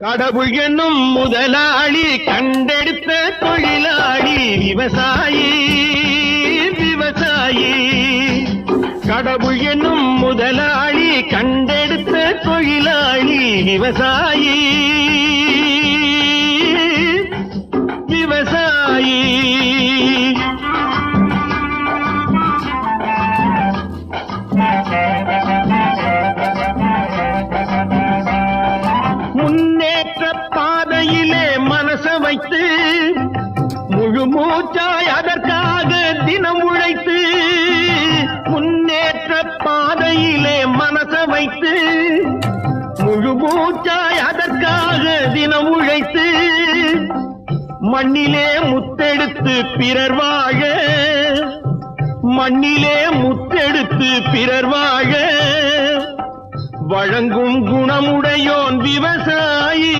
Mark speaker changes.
Speaker 1: கடவுள் என்னும் முதலாளி கண்டெடுத்த தொழிலாளி விவசாயி விவசாயி. கடவுள் என்னும் முதலாளி கண்டெடுத்த தொழிலாளி விவசாயி விவசாயி. முன்னேற்ற பாதையிலே மனச வைத்து முழு மூச்சாய் அதற்காக தினம் உழைத்து, முன்னேற்ற பாதையிலே மனச வைத்து முழு மூச்சாய் அதற்காக தினம் உழைத்து, மண்ணிலே முத்தெடுத்து பிறர் வாழ, மண்ணிலே முத்தெடுத்து பிறர் வாழ வழங்கும் குணமுடையோன் விவசாயி